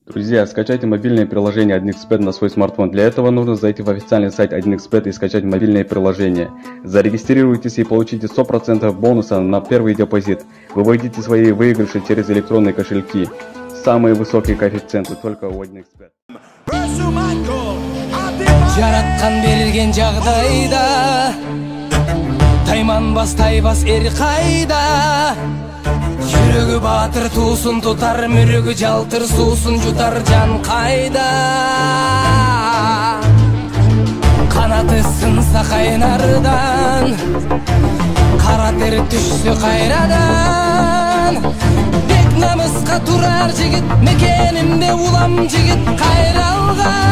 Друзья, скачайте мобильное приложение 1xBet на свой смартфон. Для этого нужно зайти в официальный сайт 1xBet и скачать мобильное приложение. Зарегистрируйтесь и получите 100% бонуса на первый депозит. Выводите свои выигрыши через электронные кошельки. Самые высокие коэффициенты только у 1xBet. Жараткан берген жагдайда тайманбас тайбас эр кайда. Жүрөгү батыр туусун тутар, мүрөгү жалтыр суусун жутар жан кайда. Канаты сынса кайнардан, кара тер түшсө кайрадан. Бек намыска турар жигит, мекенимде улам жигит кайралган.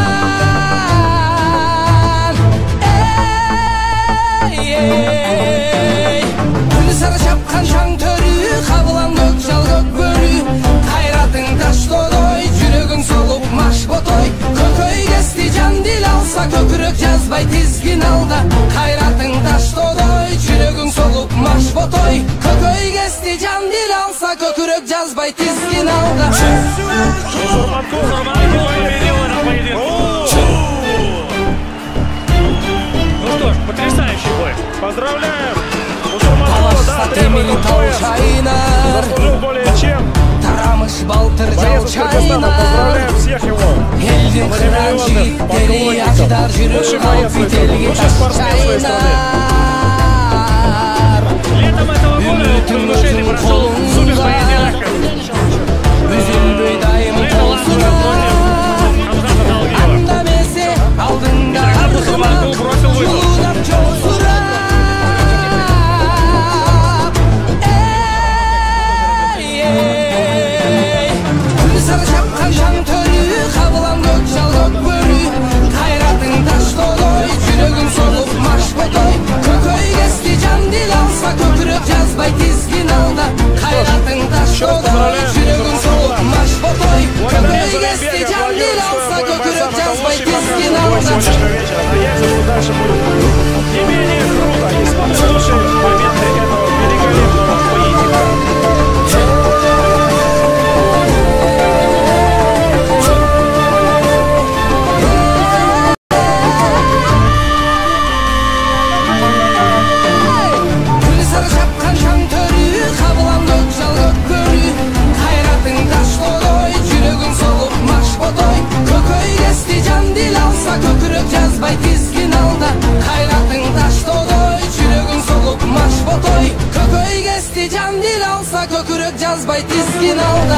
Күн сары шапкан шаң төрү, кабылан көк жал көк бөрү. Кайратың таштодой, жүрөгүң солуп маш ботой. Көкөй кести жан дил алса, көкүрөк жазбай тизгин алда. Кайратың таштодой, жүрөгүң солуп маш ботой. Көкөй кести жан дил алса, көкүрөк жазбай тизгин алда. Потрясающий бой. Поздравляем! Заслужил более чем. Тарамыш балтыр жал чайнар. Поздравляем всех его. Элдин кыран жигиттери аждар жүрөк алып бителге таш чайнар. Летом этого года внушение прошел супер поединок. Үзүлбөй дайым колсуна. Андамесе алдыңда аркыма. Жолудап жолсура. Көкүрөк жазбай тизгин алда. Кайратың таштодой, жүрөгүң солуп маш ботой. Көкөй кести жан дил алса, көкүрөк жазбай тизгин алда. Дальше будет не менее круто. И смотрим лучшие моменты этого великолепного поединка. Көкүрөк жазбай тизгин алда. Кайратың таштодой, жүрөгүң солуп маш ботой. Көкөй кести жан дил алса, көкүрөк жазбай тизгин алда.